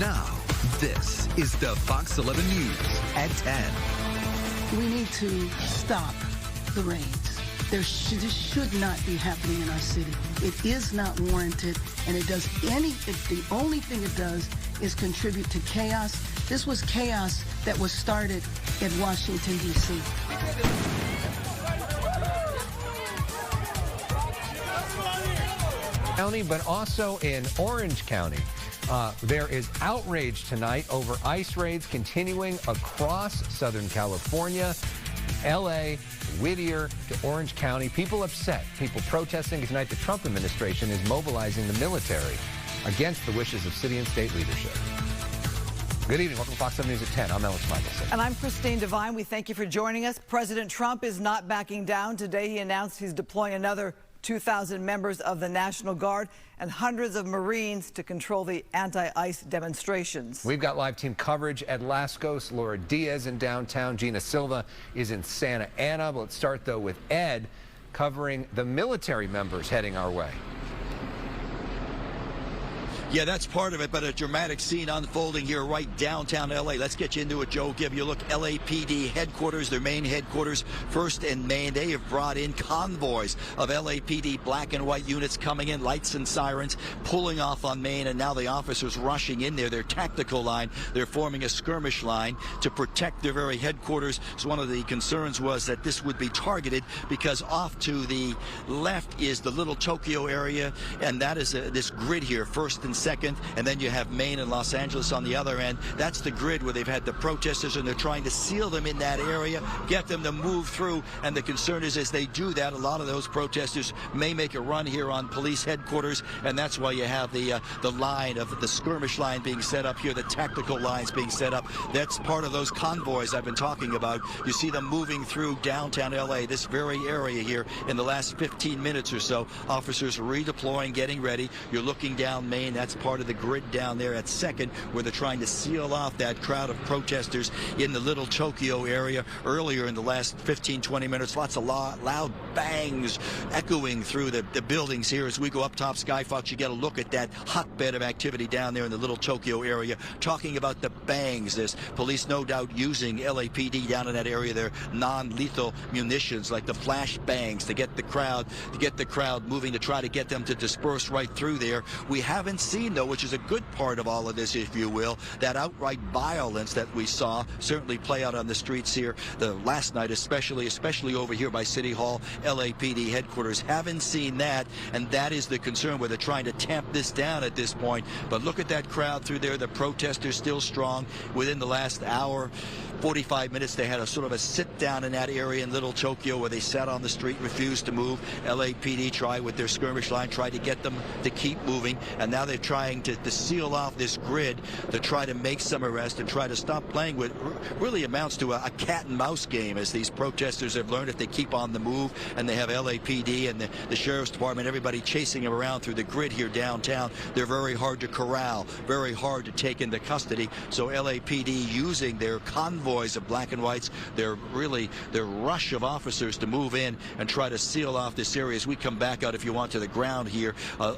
Now, this is the Fox 11 News at 10. We need to stop the raids. This should not be happening in our city. It is not warranted, and the only thing it does is contribute to chaos. This was chaos that was started in Washington, D.C. County, but also in Orange County. There is outrage tonight over ICE raids continuing across Southern California, L.A., Whittier to Orange County. People upset, people protesting tonight. The Trump administration is mobilizing the military against the wishes of city and state leadership. Good evening. Welcome to Fox 7 News at 10. I'm Alex Michelson. And I'm Christine Devine. We thank you for joining us. President Trump is not backing down. Today he announced he's deploying another 2,000 members of the National Guard and hundreds of Marines to control the anti-ICE demonstrations. We've got live team coverage at Lascos. Laura Diaz in downtown. Gina Silva is in Santa Ana. Let's start, though, with Ed covering the military members heading our way. Yeah, that's part of it, but a dramatic scene unfolding here right downtown L.A. Let's get you into it, Joe. Give you a look. LAPD headquarters, their main headquarters, First and Main. They have brought in convoys of LAPD black and white units coming in, lights and sirens, pulling off on Main, and now the officers rushing in there. Their tactical line, they're forming a skirmish line to protect their very headquarters. So one of the concerns was that this would be targeted because off to the left is the Little Tokyo area, and that is this grid here, First and Second, and then you have Main and Los Angeles on the other end. That's the grid where they've had the protesters, and they're trying to seal them in that area, get them to move through. And the concern is, as they do that, a lot of those protesters may make a run here on police headquarters, and that's why you have the line of the skirmish line being set up here, the tactical lines being set up. That's part of those convoys I've been talking about. You see them moving through downtown LA, this very area here, in the last 15 minutes or so. Officers redeploying, getting ready. You're looking down Main. That's part of the grid down there at Second, where they're trying to seal off that crowd of protesters in the Little Tokyo area. Earlier in the last 15-20 minutes, lots of loud bangs echoing through the buildings here. As we go up top Skyfox, you get a look at that hotbed of activity down there in the Little Tokyo area. Talking about the bangs, there's police no doubt using LAPD down in that area, their non-lethal munitions like the flash bangs to get the crowd moving, to try to get them to disperse right through there. We haven't seen, though, which is a good part of all of this, if you will, that outright violence that we saw certainly play out on the streets here the last night, especially over here by City Hall, LAPD headquarters. Haven't seen that, and that is the concern, where they're trying to tamp this down at this point. But look at that crowd through there. The protesters still strong. Within the last hour, 45 minutes, they had a sort of a sit down in that area in Little Tokyo where they sat on the street, refused to move. LAPD tried with their skirmish line, tried to get them to keep moving, and now they're trying to seal off this grid to try to make some arrests and try to stop playing with really amounts to a cat and mouse game, as these protesters have learned. If they keep on the move, and they have LAPD and the Sheriff's Department, everybody chasing them around through the grid here downtown, they're very hard to corral, very hard to take into custody. So LAPD using their convoys of black and whites, their rush of officers to move in and try to seal off this area. As we come back out, if you want, to the ground here,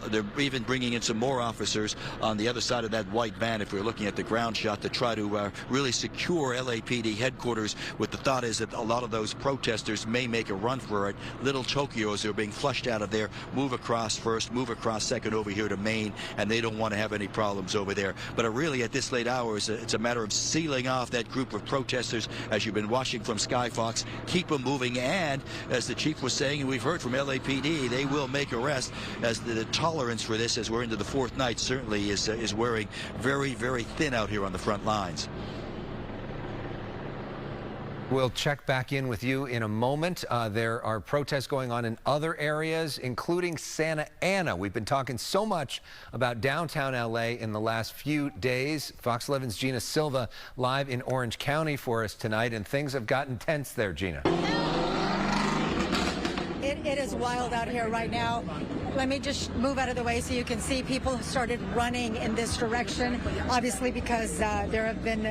they're even bringing in some more officers on the other side of that white van, if we're looking at the ground shot, to try to really secure LAPD headquarters, with the thought is that a lot of those protesters may make a run for it. Little Tokyos are being flushed out of there, move across First, move across Second over here to Main, and they don't want to have any problems over there. But really, at this late hour, it's a matter of sealing off that group of protesters, as you've been watching from Skyfox. Keep them moving, and as the chief was saying, and we've heard from LAPD, they will make arrests, as the tolerance for this, as we're into the fourth night, certainly is wearing very, very thin out here on the front lines. We'll check back in with you in a moment. There are protests going on in other areas, including Santa Ana. We've been talking so much about downtown LA in the last few days. Fox 11's Gina Silva live in Orange County for us tonight, and things have gotten tense there, Gina. It is wild out here right now. Let me just move out of the way so you can see people have started running in this direction, obviously because there have been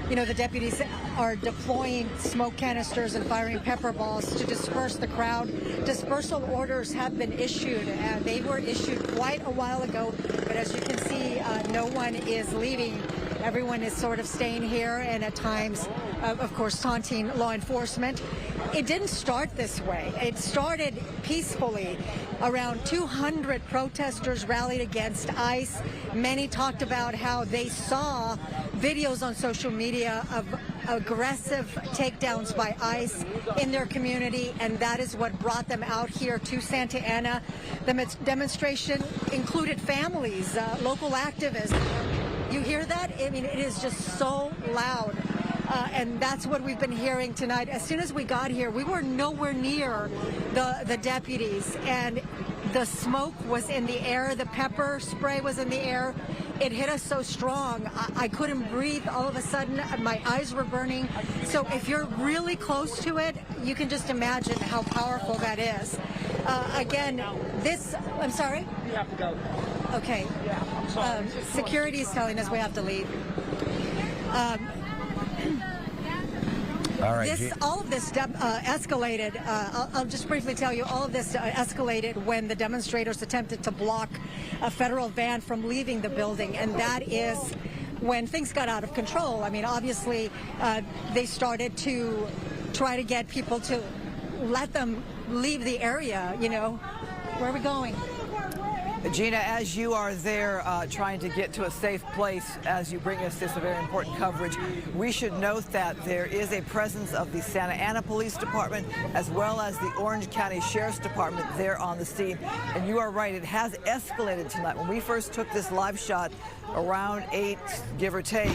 the deputies are deploying smoke canisters and firing pepper balls to disperse the crowd. Dispersal orders have been issued. They were issued quite a while ago, but as you can see, no no one is leaving. Everyone is sort of staying here and at times, of course, taunting law enforcement. It didn't start this way. It started peacefully. Around 200 protesters rallied against ICE. Many talked about how they saw videos on social media of aggressive takedowns by ICE in their community, and that is what brought them out here to Santa Ana. The demonstration included families, local activists. You hear that? I mean, it is just so loud. And that's what we've been hearing tonight. As soon as we got here, we were nowhere near the deputies, and the smoke was in the air. The pepper spray was in the air. It hit us so strong. I couldn't breathe. All of a sudden, my eyes were burning. So if you're really close to it, you can just imagine how powerful that is. Again, I'm sorry? You have to go. Okay. Yeah, I'm sorry. Security is telling us we have to leave. All right. All of this escalated. I'll just briefly tell you, all of this escalated when the demonstrators attempted to block a federal van from leaving the building, and that is when things got out of control. I mean, obviously, they started to try to get people to let them leave the area. You know, where are we going? Gina, as you are there trying to get to a safe place as you bring us this very important coverage, we should note that there is a presence of the Santa Ana Police Department as well as the Orange County Sheriff's Department there on the scene. And you are right, it has escalated tonight. When we first took this live shot around 8, give or take,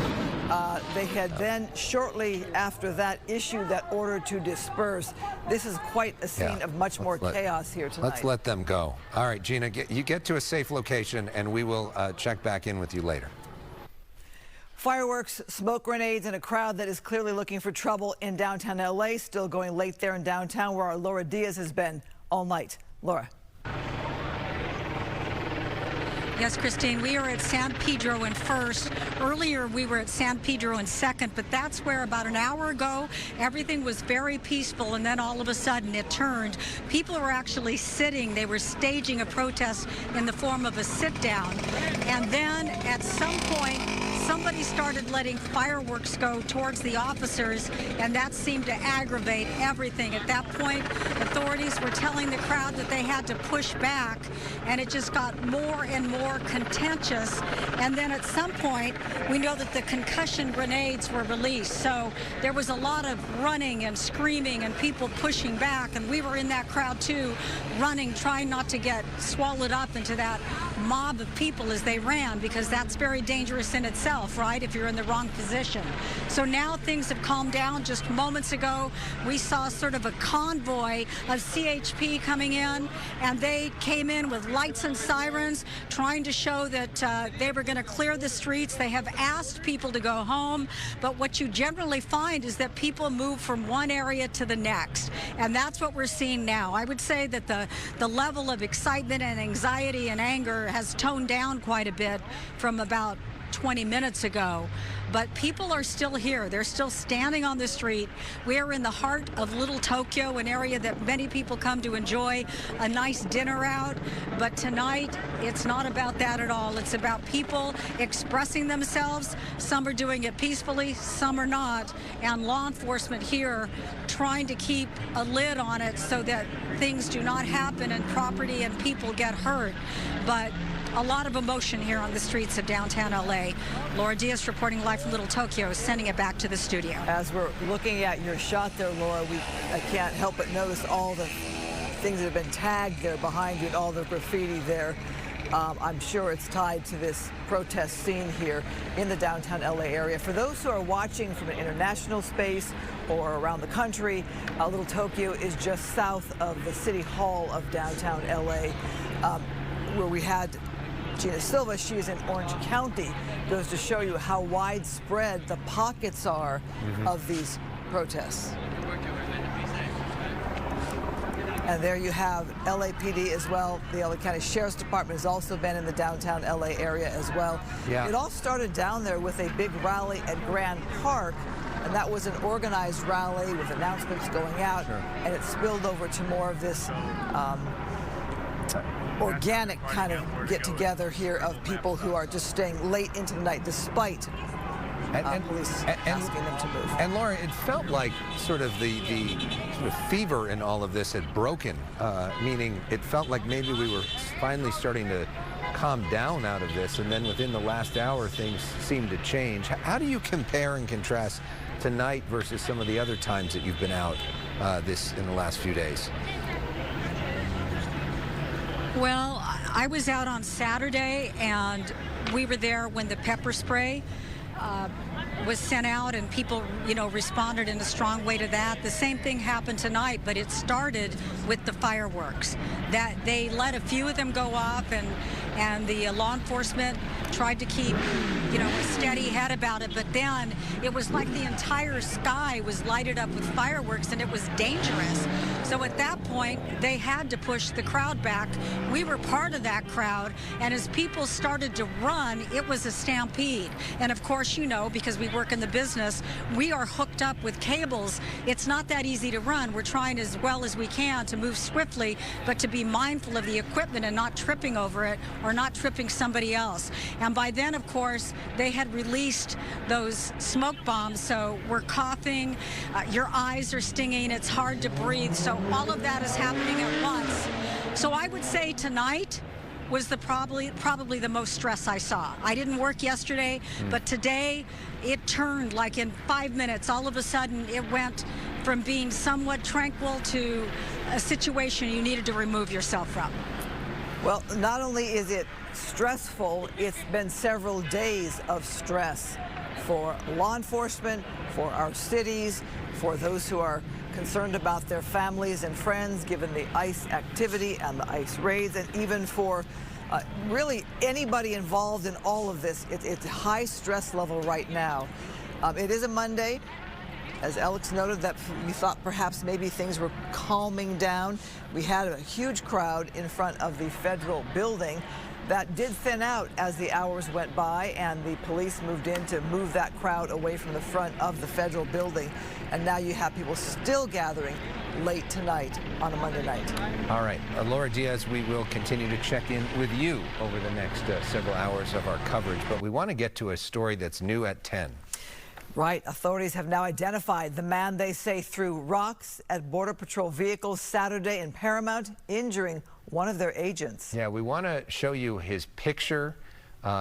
they had then shortly after that issued that order to disperse. This is quite a scene of much more chaos here tonight. Let's let them go. All right, Gina, you get to a safe location, and we will check back in with you later. Fireworks, smoke grenades, and a crowd that is clearly looking for trouble in downtown L.A. Still going late there in downtown, where our Laura Diaz has been all night. Laura. Yes, Christine, we are at San Pedro in First. Earlier, we were at San Pedro in Second, but that's where about an hour ago, everything was very peaceful, and then all of a sudden it turned. People were actually sitting. They were staging a protest in the form of a sit-down. And then at some point, somebody started letting fireworks go towards the officers, and that seemed to aggravate everything. At that point, authorities were telling the crowd that they had to push back, and it just got more and more contentious. And then at some point, we know that the concussion grenades were released. So there was a lot of running and screaming and people pushing back, and we were in that crowd too, running, trying not to get swallowed up into that mob of people as they ran, because that's very dangerous in itself, right, if you're in the wrong position. So now things have calmed down. Just moments ago, we saw sort of a convoy of CHP coming in, and they came in with lights and sirens, trying to show that they were going to clear the streets. They have asked people to go home, but what you generally find is that people move from one area to the next, and that's what we're seeing now. I would say that the level of excitement and anxiety and anger has toned down quite a bit from about 20 minutes ago, but people are still here. They're still standing on the street. We are in the heart of Little Tokyo, an area that many people come to enjoy a nice dinner out, but tonight it's not about that at all. It's about people expressing themselves. Some are doing it peacefully, some are not, and law enforcement here trying to keep a lid on it so that things do not happen and property and people get hurt. But a lot of emotion here on the streets of downtown L.A. Laura Diaz reporting live from Little Tokyo, sending it back to the studio. As we're looking at your shot there, Laura, I can't help but notice all the things that have been tagged there behind you and all the graffiti there. I'm sure it's tied to this protest scene here in the downtown LA area. For those who are watching from an international space or around the country, Little Tokyo is just south of the City Hall of downtown LA, where we had Gina Silva. She is in Orange County. Goes to show you how widespread the pockets are of these protests. And there you have LAPD as well. The LA County Sheriff's Department has also been in the downtown LA area as well. Yeah. It all started down there with a big rally at Grand Park, and that was an organized rally with announcements going out, and it spilled over to more of this organic kind of get-together here of people who are just staying late into the night despite police asking them to move. And Laura, it felt like sort of the sort of fever in all of this had broken, meaning it felt like maybe we were finally starting to calm down out of this, and then within the last hour things seemed to change. How do you compare and contrast tonight versus some of the other times that you've been out in the last few days? Well, I was out on Saturday, and we were there when the pepper spray was sent out, and people, responded in a strong way to that. The same thing happened tonight, but it started with the fireworks. That they let a few of them go off, and the law enforcement tried to keep, a steady head about it. But then it was like the entire sky was lighted up with fireworks, and it was dangerous. So at that point, they had to push the crowd back. We were part of that crowd, and as people started to run, it was a stampede. And of course, because we work in the business, we are hooked up with cables. It's not that easy to run. We're trying as well as we can to move swiftly, but to be mindful of the equipment and not tripping over it or not tripping somebody else. And by then, of course, they had released those smoke bombs, so we're coughing, your eyes are stinging, it's hard to breathe. So all of that is happening at once. So I would say tonight was probably the most stress I saw. I didn't work yesterday, but today it turned like in 5 minutes. All of a sudden, it went from being somewhat tranquil to a situation you needed to remove yourself from. Well, not only is it stressful, it's been several days of stress for law enforcement, for our cities, for those who are concerned about their families and friends, given the ICE activity and the ICE raids, and even for really anybody involved in all of this. It's a high stress level right now. It is a Monday. As Alex noted, that we thought perhaps maybe things were calming down. We had a huge crowd in front of the federal building. That did thin out as the hours went by, and the police moved in to move that crowd away from the front of the federal building. And now you have people still gathering late tonight on a Monday night. All right, Laura Diaz, we will continue to check in with you over the next several hours of our coverage, but we want to get to a story that's new at 10. Right. Authorities have now identified the man they say threw rocks at Border Patrol vehicles Saturday in Paramount, injuring one of their agents. Yeah, we want to show you his picture.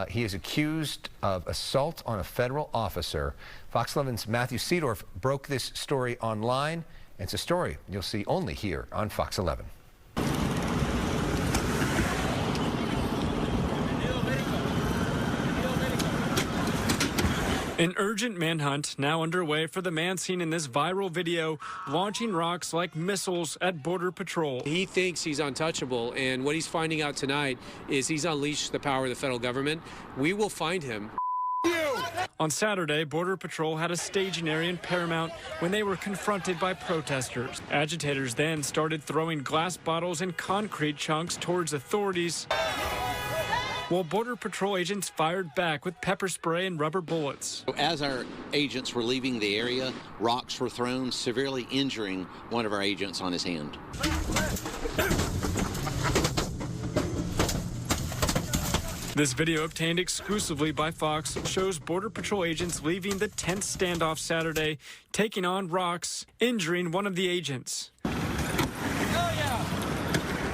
He is accused of assault on a federal officer. Fox 11's Matthew Seedorf broke this story online. It's a story you'll see only here on Fox 11. An urgent manhunt now underway for the man seen in this viral video launching rocks like missiles at Border Patrol. He thinks he's untouchable, and what he's finding out tonight is he's unleashed the power of the federal government. We will find him. On Saturday, Border Patrol had a staging area in Paramount when they were confronted by protesters. Agitators then started throwing glass bottles and concrete chunks towards authorities, while Border Patrol agents fired back with pepper spray and rubber bullets. As our agents were leaving the area, rocks were thrown, severely injuring one of our agents on his hand. This video, obtained exclusively by Fox, shows Border Patrol agents leaving the tense standoff Saturday, taking on rocks, injuring one of the agents.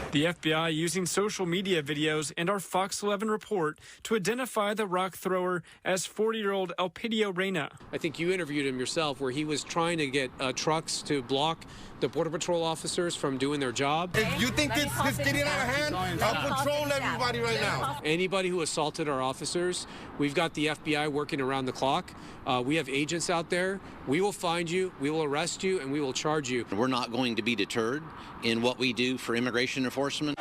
The FBI using social media videos and our Fox 11 report to identify the rock thrower as 40-year-old Elpidio Reyna. I think you interviewed him yourself, where he was trying to get trucks to block the Border Patrol officers from doing their job. If you think this is getting out of hand, I'll patrol everybody right now. Anybody who assaulted our officers, we've got the FBI working around the clock. We have agents out there. We will find you, we will arrest you, and we will charge you. We're not going to be deterred in what we do for immigration enforcement.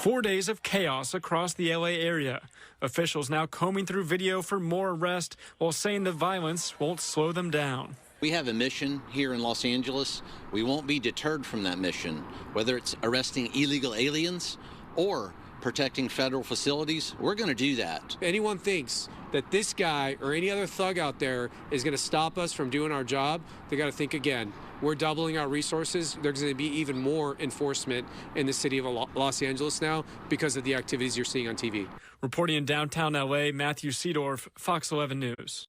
4 days of chaos across the LA area. Officials now combing through video for more arrests while saying the violence won't slow them down. We have a mission here in Los Angeles. We won't be deterred from that mission, whether it's arresting illegal aliens or protecting federal facilities. We're going to do that. Anyone thinks that this guy or any other thug out there is going to stop us from doing our job, they got to think again. We're doubling our resources. There's going to be even more enforcement in the city of Los Angeles now because of the activities you're seeing on TV. Reporting in downtown LA, Matthew Seedorf, Fox 11 News.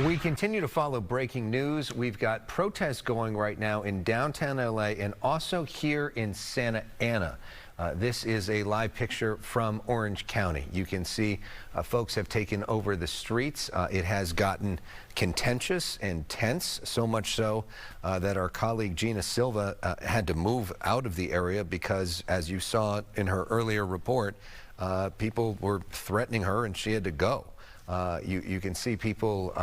We continue to follow breaking news. We've got protests going right now in downtown LA and also here in Santa Ana. This is a live picture from Orange County. You can see folks have taken over the streets. It has gotten contentious and tense, so much so that our colleague Gina Silva had to move out of the area because, as you saw in her earlier report, people were threatening her and she had to go. You can see people,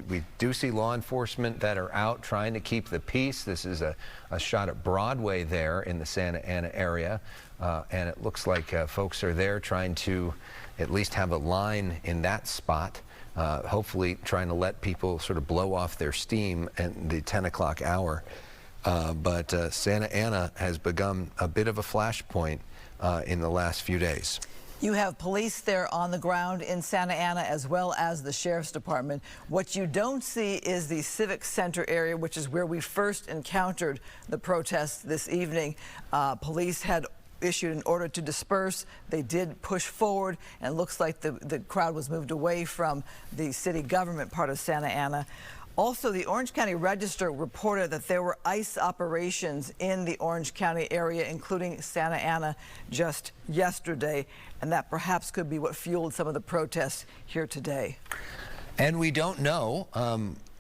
we do see law enforcement that are out trying to keep the peace. This is a shot at Broadway there in the Santa Ana area, and it looks like folks are there trying to at least have a line in that spot, hopefully trying to let people sort of blow off their steam at the 10 o'clock hour. But Santa Ana has become a bit of a flashpoint in the last few days. You have police there on the ground in Santa Ana as well as the Sheriff's Department. What you don't see is the Civic Center area, which is where we first encountered the protests this evening. Police had issued an order to disperse. They did push forward, and it looks like the crowd was moved away from the city government part of Santa Ana. Also, the Orange County Register reported that there were ICE operations in the Orange County area, including Santa Ana, just yesterday, and that perhaps could be what fueled some of the protests here today. And we don't know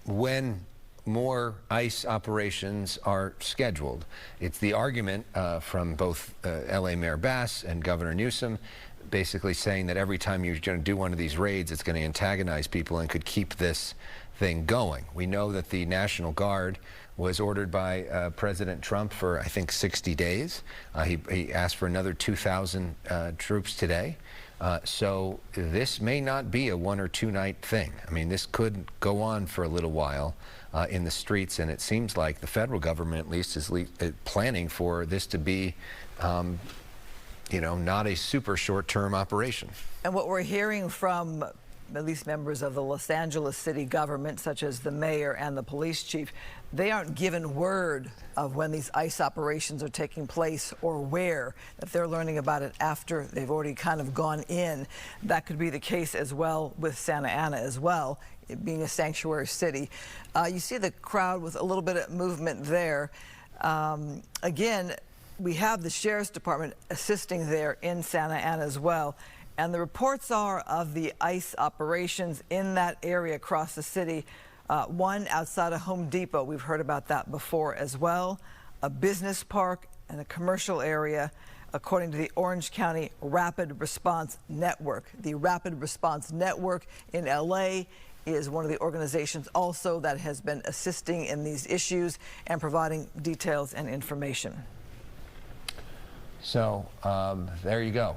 when more ICE operations are scheduled. It's the argument from both LA Mayor Bass and Governor Newsom, basically saying that every time you're going to do one of these raids, it's going to antagonize people and could keep this thing going. We know that the National Guard was ordered by President Trump for, I think, 60 days. He asked for another 2,000 troops today. So this may not be a 1 or 2 night thing. I mean, this could go on for a little while in the streets, and it seems like the federal government at least is planning for this to be you know, not a super short-term operation. And what we're hearing from at least members of the Los Angeles city government, such as the mayor and the police chief, they aren't given word of when these ICE operations are taking place or where, that they're learning about it after they've already kind of gone in. That could be the case as well with Santa Ana as well, it being a sanctuary city. You see the crowd with a little bit of movement there. Again, we have the Sheriff's Department assisting there in Santa Ana as well. And the reports are of the ICE operations in that area across the city. One outside of Home Depot, we've heard about that before as well. A business park and a commercial area, according to the Orange County Rapid Response Network. The Rapid Response Network in LA is one of the organizations also that has been assisting in these issues and providing details and information. So there you go.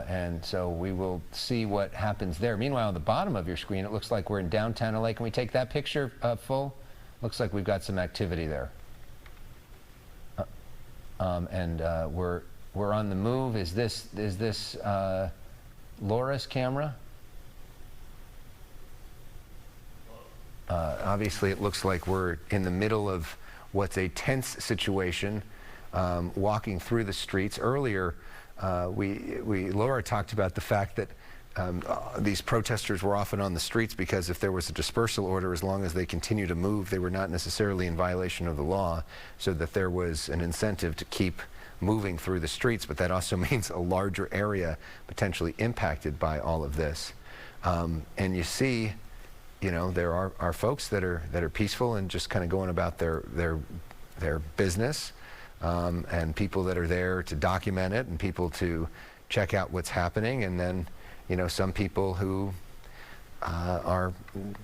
And so we will see what happens there. Meanwhile, on the bottom of your screen, it looks like we're in downtown LA. Can we take that picture full? Looks like we've got some activity there. We're on the move. Is this Laura's camera? Obviously, it looks like we're in the middle of what's a tense situation. Walking through the streets. Earlier, Laura talked about the fact that these protesters were often on the streets because if there was a dispersal order, as long as they continue to move, they were not necessarily in violation of the law, so that there was an incentive to keep moving through the streets. But that also means a larger area potentially impacted by all of this. And you see, you know, there are folks that are peaceful and just kind of going about their business. And people that are there to document it and people to check out what's happening, and then, you know, some people who are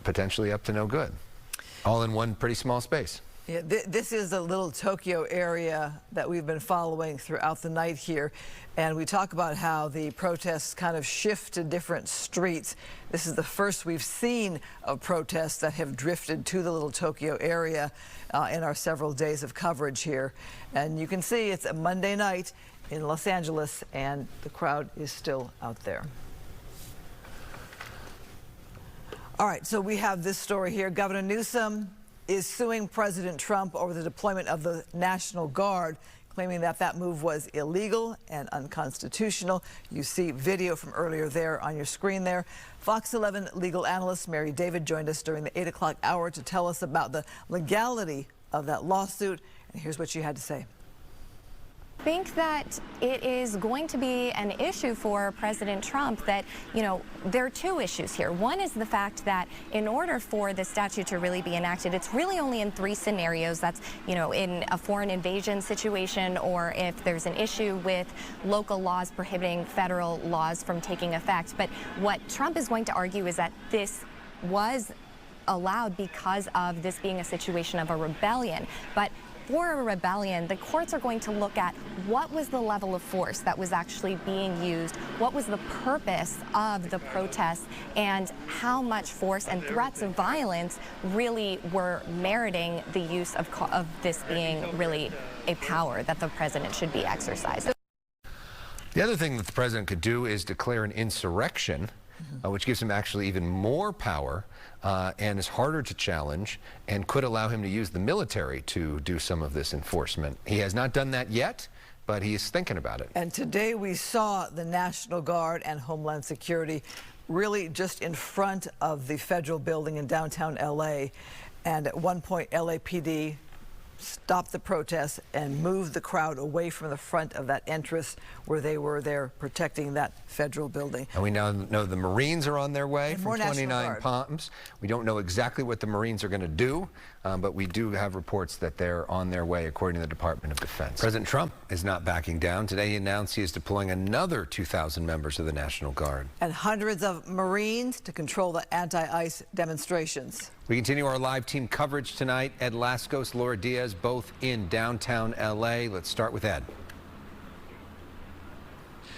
potentially up to no good, all in one pretty small space. Yeah, this is the Little Tokyo area that we've been following throughout the night here, and we talk about how the protests kind of shift to different streets. This is the first we've seen of protests that have drifted to the Little Tokyo area in our several days of coverage here. And you can see it's a Monday night in Los Angeles, and the crowd is still out there. All right, so we have this story here. Governor Newsom is suing President Trump over the deployment of the National Guard, claiming that that move was illegal and unconstitutional. You see video from earlier there on your screen there. Fox 11 legal analyst Mary David joined us during the 8 o'clock hour to tell us about the legality of that lawsuit. And here's what she had to say. I think that it is going to be an issue for President Trump that, there are two issues here. One is the fact that in order for the statute to really be enacted, it's really only in 3 scenarios. That's, in a foreign invasion situation, or if there's an issue with local laws prohibiting federal laws from taking effect. But what Trump is going to argue is that this was allowed because of this being a situation of a rebellion. But for a rebellion, the courts are going to look at what was the level of force that was actually being used, what was the purpose of the protests, and how much force and threats of violence really were meriting the use of this being really a power that the president should be exercising. The other thing that the president could do is declare an insurrection, which gives him actually even more power and is harder to challenge and could allow him to use the military to do some of this enforcement. He has not done that yet, but he's thinking about it. And today we saw the National Guard and Homeland Security really just in front of the federal building in downtown LA. And at one point, LAPD stopped the protests and moved the crowd away from the front of that entrance where they were there protecting that federal building. And we now know the Marines are on their way from 29 Palms. We don't know exactly what the Marines are going to do, but we do have reports that they're on their way, according to the Department of Defense. President Trump is not backing down. Today he announced he is deploying another 2,000 members of the National Guard. And hundreds of Marines to control the anti-ICE demonstrations. We continue our live team coverage tonight. Ed Lascos, Laura Diaz, both in downtown LA. Let's start with Ed.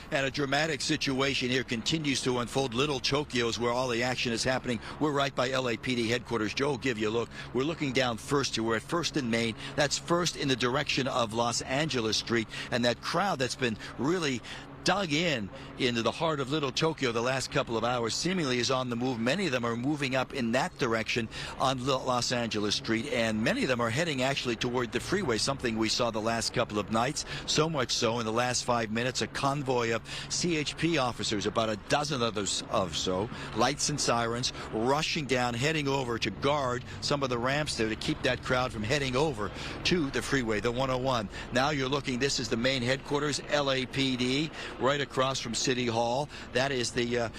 And a dramatic situation here continues to unfold. Little Tokyo is where all the action is happening. We're right by LAPD headquarters. Joe will give you a look. We're looking down First here. We're at First and Main. That's First in the direction of Los Angeles Street. And that crowd that's been really dug into the heart of Little Tokyo the last couple of hours seemingly is on the move. Many of them are moving up in that direction on Los Angeles Street, and many of them are heading actually toward the freeway, something we saw the last couple of nights. So much so in the last 5 minutes, a convoy of CHP officers, about a dozen others of so, lights and sirens, rushing down, heading over to guard some of the ramps there to keep that crowd from heading over to the freeway, the 101. Now you're looking, this is the main headquarters, LAPD, right across from City Hall. That is the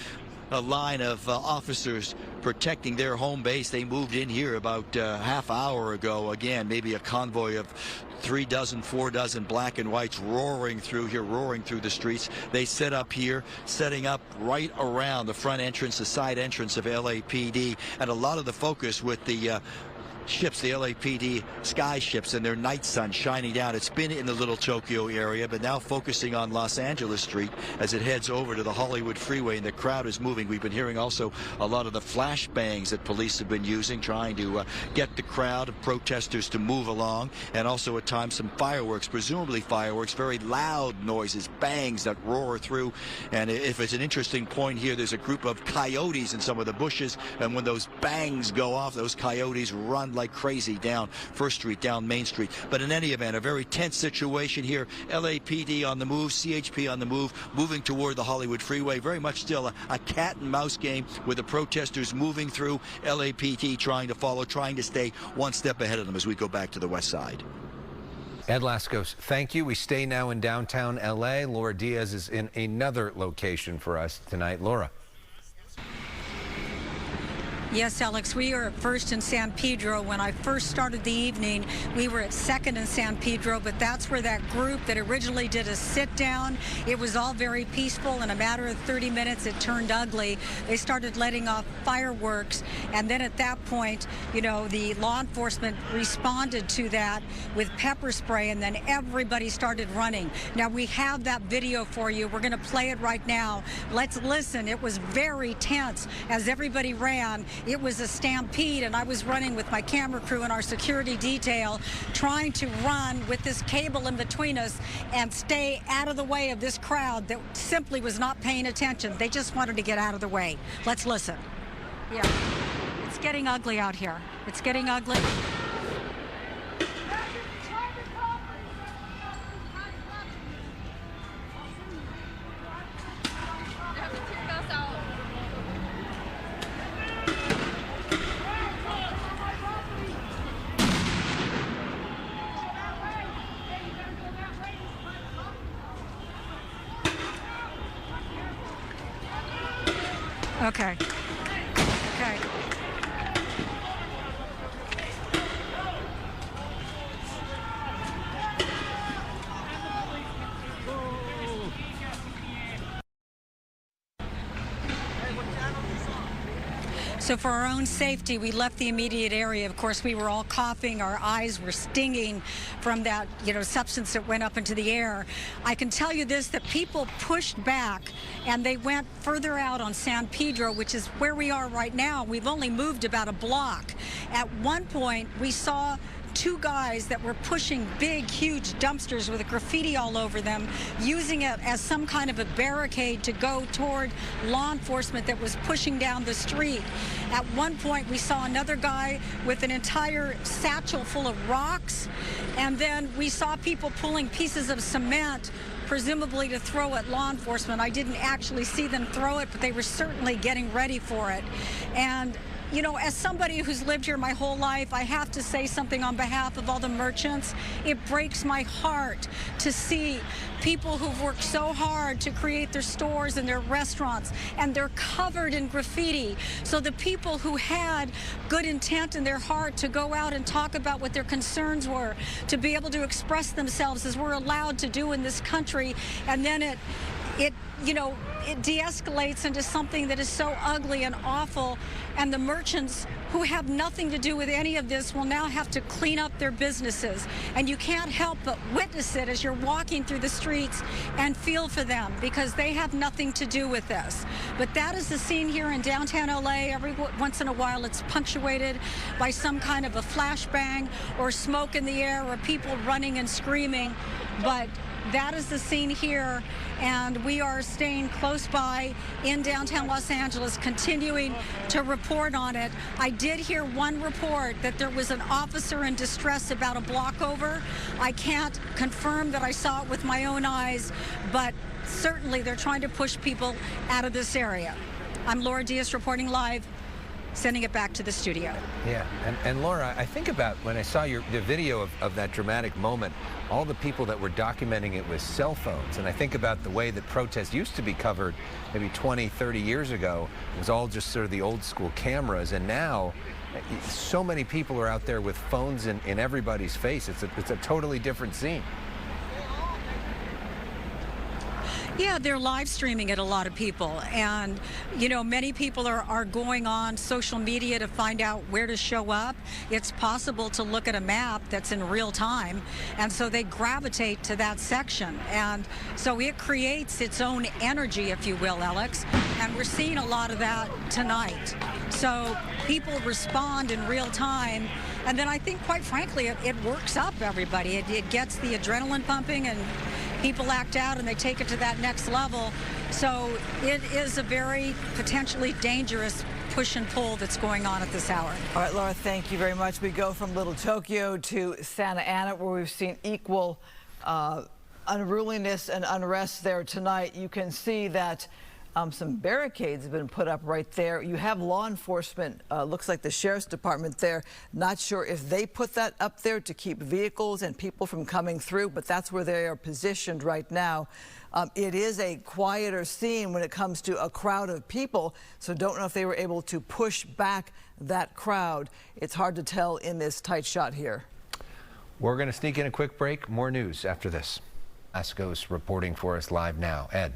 a line of officers protecting their home base. They moved in here about half hour ago. Again, maybe a convoy of 3 dozen, 4 dozen black and whites roaring through here, roaring through the streets. They set up here, setting up right around the front entrance, the side entrance of LAPD, and a lot of the focus with the ships, the LAPD sky ships and their night sun shining down. It's been in the Little Tokyo area, but now focusing on Los Angeles Street as it heads over to the Hollywood freeway, and the crowd is moving. We've been hearing also a lot of the flashbangs that police have been using, trying to get the crowd of protesters to move along, and also at times some fireworks, presumably fireworks, very loud noises, bangs that roar through. And if it's an interesting point here, there's a group of coyotes in some of the bushes, and when those bangs go off, those coyotes run like crazy down First Street, down Main Street. But in any event, a very tense situation here. LAPD on the move, CHP on the move, moving toward the Hollywood freeway. Very much still a cat and mouse game with the protesters moving through, LAPD trying to follow, trying to stay one step ahead of them as we go back to the west side. Ed Lascos, thank you. We stay now in downtown LA. Laura Diaz is in another location for us tonight. Laura. Yes, Alex, we are at First in San Pedro. When I first started the evening, we were at Second in San Pedro, but that's where that group that originally did a sit down, it was all very peaceful. In a matter of 30 minutes, it turned ugly. They started letting off fireworks, and then at that point, the law enforcement responded to that with pepper spray, and then everybody started running. Now, we have that video for you. We're going to play it right now. Let's listen. It was very tense as everybody ran. It was a stampede, and I was running with my camera crew and our security detail, trying to run with this cable in between us and stay out of the way of this crowd that simply was not paying attention. They just wanted to get out of the way. Let's listen. Yeah, it's getting ugly out here. It's getting ugly. Okay. Okay. So for our own safety, we left the immediate area. Of course, we were all coughing. Our eyes were stinging from that, substance that went up into the air. I can tell you this, that people pushed back and they went further out on San Pedro, which is where we are right now. We've only moved about a block. At one point, we saw two guys that were pushing big, huge dumpsters with graffiti all over them, using it as some kind of a barricade to go toward law enforcement that was pushing down the street. At one point, we saw another guy with an entire satchel full of rocks, and then we saw people pulling pieces of cement, presumably to throw at law enforcement. I didn't actually see them throw it, but they were certainly getting ready for it. And as somebody who's lived here my whole life, I have to say something on behalf of all the merchants. It breaks my heart to see people who've worked so hard to create their stores and their restaurants, and they're covered in graffiti. So the people who had good intent in their heart to go out and talk about what their concerns were, to be able to express themselves as we're allowed to do in this country, and then it de-escalates into something that is so ugly and awful, and the merchants who have nothing to do with any of this will now have to clean up their businesses. And you can't help but witness it as you're walking through the streets and feel for them, because they have nothing to do with this. But that is the scene here in downtown LA. Every once in a while it's punctuated by some kind of a flashbang or smoke in the air or people running and screaming. But that is the scene here, and we are staying close by in downtown Los Angeles, continuing to report on it. I did hear one report that there was an officer in distress about a block over. I can't confirm that I saw it with my own eyes, but certainly they're trying to push people out of this area. I'm Laura Diaz reporting live, sending it back to the studio. Yeah, and Laura, I think about when I saw the video of that dramatic moment, all the people that were documenting it with cell phones, and I think about the way that protests used to be covered maybe 20, 30 years ago. It was all just sort of the old school cameras, and now so many people are out there with phones in everybody's face. It's a totally different scene. Yeah, they're live streaming it, a lot of people. And, many people are going on social media to find out where to show up. It's possible to look at a map that's in real time. And so they gravitate to that section. And so it creates its own energy, if you will, Alex. And we're seeing a lot of that tonight. So people respond in real time. And then I think, quite frankly, it works up everybody. It gets the adrenaline pumping, and people act out and they take it to that next level. So it is a very potentially dangerous push and pull that's going on at this hour. All right, Laura, thank you very much. We go from Little Tokyo to Santa Ana, where we've seen equal unruliness and unrest there tonight. You can see that some barricades have been put up right there. You have law enforcement, looks like the sheriff's department there. Not sure if they put that up there to keep vehicles and people from coming through, but that's where they are positioned right now. It is a quieter scene when it comes to a crowd of people, so don't know if they were able to push back that crowd. It's hard to tell in this tight shot here. We're going to sneak in a quick break. More news after this. Ascos reporting for us live now. Ed.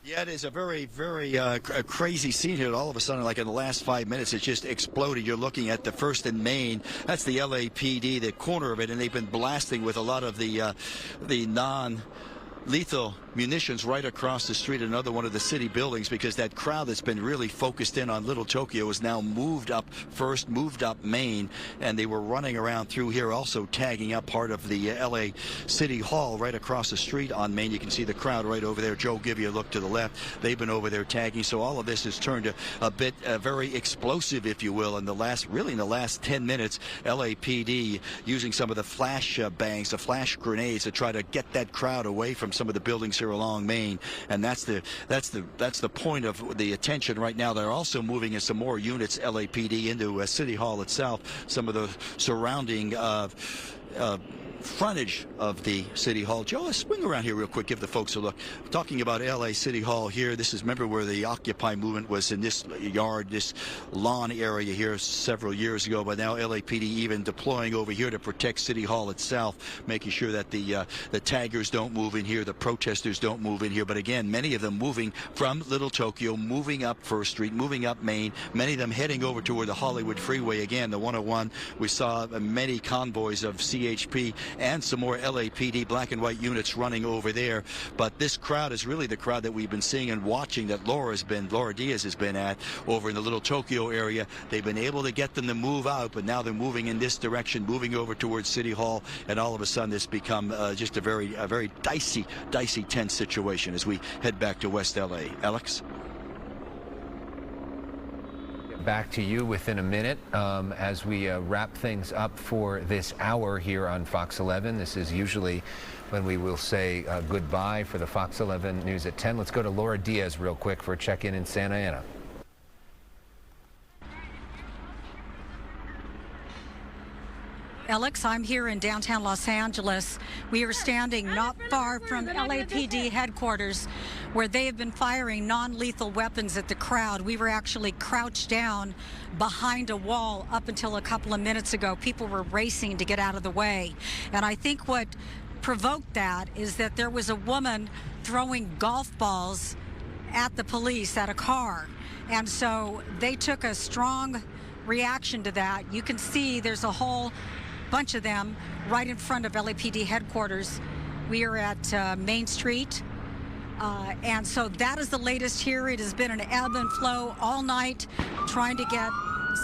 Yeah, it is a very, very crazy scene here. All of a sudden, like in the last 5 minutes, it just exploded. You're looking at the First and Main. That's the LAPD, the corner of it, and they've been blasting with a lot of the non-lethal munitions right across the street, another one of the city buildings, because that crowd that's been really focused in on Little Tokyo is now moved up First, moved up Main, and they were running around through here, also tagging up part of the LA City Hall right across the street on Main. You can see the crowd right over there. Joe, give you a look to the left. They've been over there tagging, so all of this has turned a bit very explosive, if you will, in the last 10 minutes. LAPD using some of the flash bangs, the flash grenades to try to get that crowd away from some of the buildings here along Main, and that's the point of the attention right now. They're also moving in some more units, LAPD, into City Hall itself. Some of the surrounding frontage of the City Hall. Joe, let's swing around here real quick, give the folks a look. Talking about LA City Hall here, this is, remember where the Occupy movement was, in this yard, this lawn area here several years ago, but now LAPD even deploying over here to protect City Hall itself, making sure that the taggers don't move in here, the protesters don't move in here. But again, many of them moving from Little Tokyo, moving up First Street, moving up Main, many of them heading over toward the Hollywood Freeway. Again, the 101, we saw many convoys of CHP and some more LAPD black and white units running over there. But this crowd is really the crowd that we've been seeing and watching, that Laura Diaz has been at over in the Little Tokyo area. They've been able to get them to move out, but now they're moving in this direction, moving over towards City Hall, and all of a sudden it's become just a very dicey, tense situation as we head back to West LA. Alex? Back to you within a minute as we wrap things up for this hour here on Fox 11. This is usually when we will say goodbye for the Fox 11 News at 10. Let's go to Laura Diaz real quick for a check-in in Santa Ana. Alex, I'm here in downtown Los Angeles. We are standing not far from LAPD headquarters, where they have been firing non-lethal weapons at the crowd. We were actually crouched down behind a wall up until a couple of minutes ago. People were racing to get out of the way. And I think what provoked that is that there was a woman throwing golf balls at the police at a car. And so they took a strong reaction to that. You can see there's a whole bunch of them right in front of LAPD headquarters. We are at Main Street. And so that is the latest here. It has been an ebb and flow all night, trying to get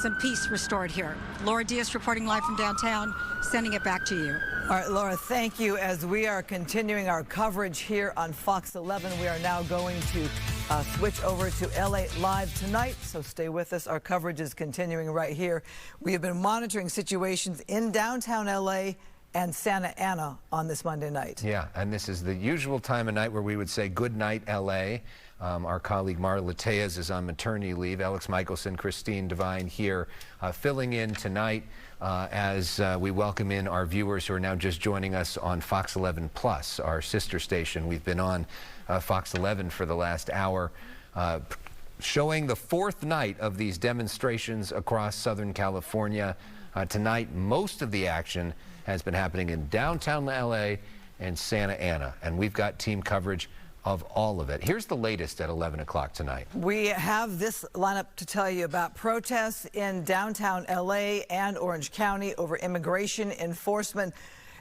some peace restored here. Laura Diaz reporting live from downtown, sending it back to you. All right, Laura, thank you. As we are continuing our coverage here on Fox 11, we are now going to switch over to LA Live tonight, so stay with us. Our coverage is continuing right here. We have been monitoring situations in downtown LA and Santa Ana on this Monday night. Yeah, and this is the usual time of night where we would say good night, LA. Our colleague Marla Tejas is on maternity leave. Alex Michelson, Christine Devine here filling in tonight as we welcome in our viewers who are now just joining us on Fox 11 Plus, our sister station. We've been on Fox 11 for the last hour, showing the fourth night of these demonstrations across Southern California. Tonight, most of the action has been happening in downtown LA and Santa Ana, and we've got team coverage of all of it. Here's the latest at 11 o'clock tonight. We have this lineup to tell you about protests in downtown LA and Orange County over immigration enforcement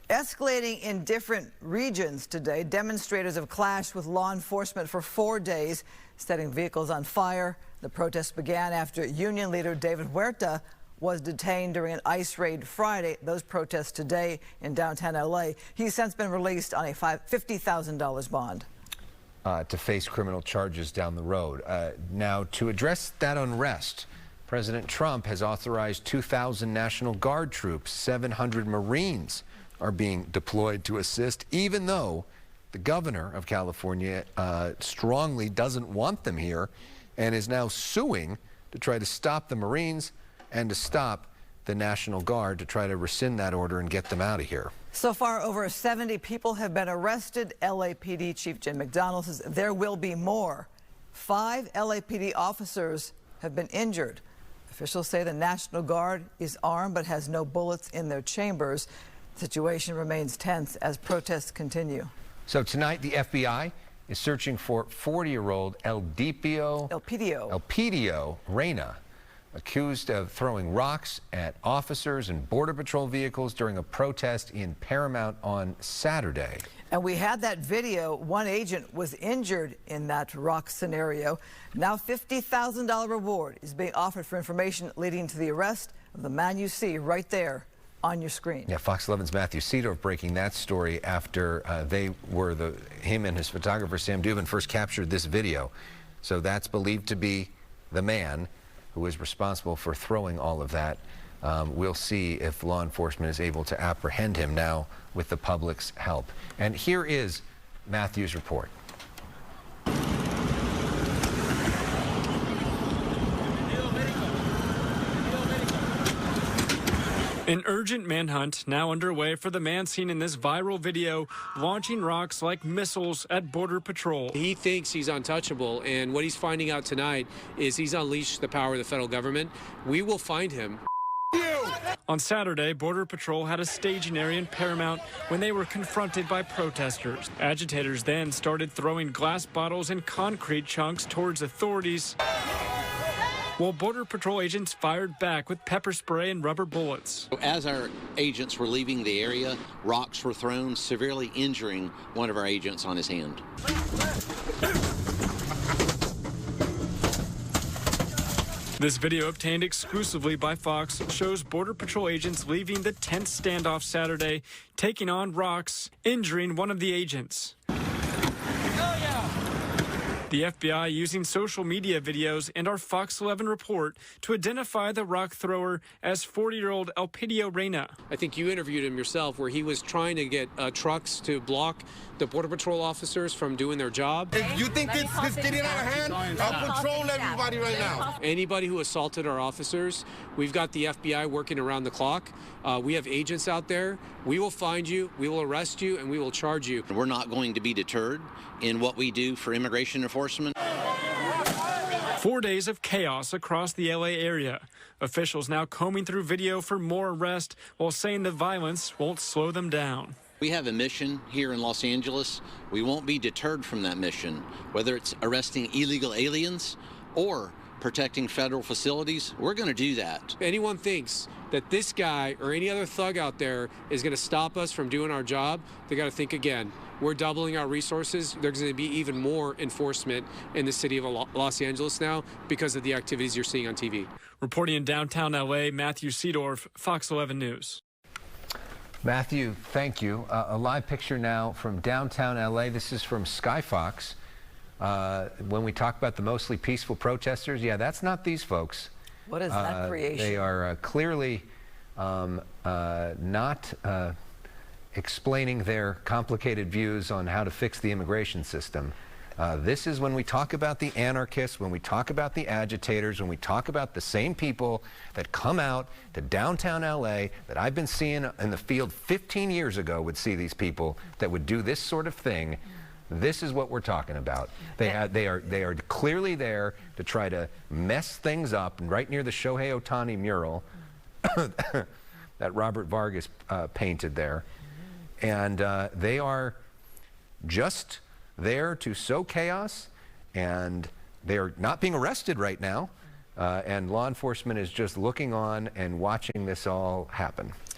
escalating in different regions today. Demonstrators have clashed with law enforcement for 4 days, setting vehicles on fire. The protests began after union leader David Huerta was detained during an ICE raid Friday. Those protests today in downtown LA. He's since been released on a $50,000 bond. To face criminal charges down the road. Now, to address that unrest, President Trump has authorized 2,000 National Guard troops. 700 Marines are being deployed to assist, even though the governor of California strongly doesn't want them here and is now suing to try to stop the Marines and to stop the National Guard, to try to rescind that order and get them out of here. So far, over 70 people have been arrested. LAPD Chief Jim McDonnell says there will be more. 5 LAPD officers have been injured. Officials say the National Guard is armed but has no bullets in their chambers. The situation remains tense as protests continue. So tonight, the FBI is searching for 40-year-old Elpidio Reyna, accused of throwing rocks at officers and Border Patrol vehicles during a protest in Paramount on Saturday. And we had that video. One agent was injured in that rock scenario. Now $50,000 reward is being offered for information leading to the arrest of the man you see right there on your screen. Yeah, Fox 11's Matthew Seedorf breaking that story after him and his photographer Sam Dubin first captured this video. So that's believed to be the man who is responsible for throwing all of that. We'll see if law enforcement is able to apprehend him now with the public's help. And here is Matthew's report. An urgent manhunt now underway for the man seen in this viral video launching rocks like missiles at Border Patrol. He thinks he's untouchable, and what he's finding out tonight is he's unleashed the power of the federal government. We will find him. On Saturday, Border Patrol had a staging area in Paramount when they were confronted by protesters. Agitators then started throwing glass bottles and concrete chunks towards authorities, while Border Patrol agents fired back with pepper spray and rubber bullets. As our agents were leaving the area, rocks were thrown, severely injuring one of our agents on his hand. This video, obtained exclusively by Fox, shows Border Patrol agents leaving the tense standoff Saturday, taking on rocks, injuring one of the agents. The FBI using social media videos and our Fox 11 report to identify the rock thrower as 40-year-old Elpidio Reyna. I think you interviewed him yourself, where he was trying to get trucks to block the Border Patrol officers from doing their job. If you think this is getting out of hand, I'll patrol everybody right now. Anybody who assaulted our officers, we've got the FBI working around the clock. We have agents out there. We will find you, we will arrest you, and we will charge you. We're not going to be deterred in what we do for immigration enforcement. 4 days of chaos across the LA area. Officials now combing through video for more arrests while saying the violence won't slow them down. We have a mission here in Los Angeles. We won't be deterred from that mission, whether it's arresting illegal aliens or protecting federal facilities. We're going to do that. If anyone thinks that this guy or any other thug out there is going to stop us from doing our job, they got to think again. We're doubling our resources. There's going to be even more enforcement in the city of Los Angeles now because of the activities you're seeing on TV. Reporting in downtown LA, Matthew Seedorf, Fox 11 News. Matthew, thank you. A live picture now from downtown LA. This is from Sky Fox. When we talk about the mostly peaceful protesters, yeah, that's not these folks. What is that creation? They are clearly not explaining their complicated views on how to fix the immigration system. This is when we talk about the anarchists, when we talk about the agitators, when we talk about the same people that come out to downtown LA that I've been seeing in the field 15 years ago would see these people that would do this sort of thing. This is what we're talking about. They are clearly there to try to mess things up, and right near the Shohei Ohtani mural that Robert Vargas painted there. And they are just there to sow chaos, and they're not being arrested right now. And law enforcement is just looking on and watching this all happen.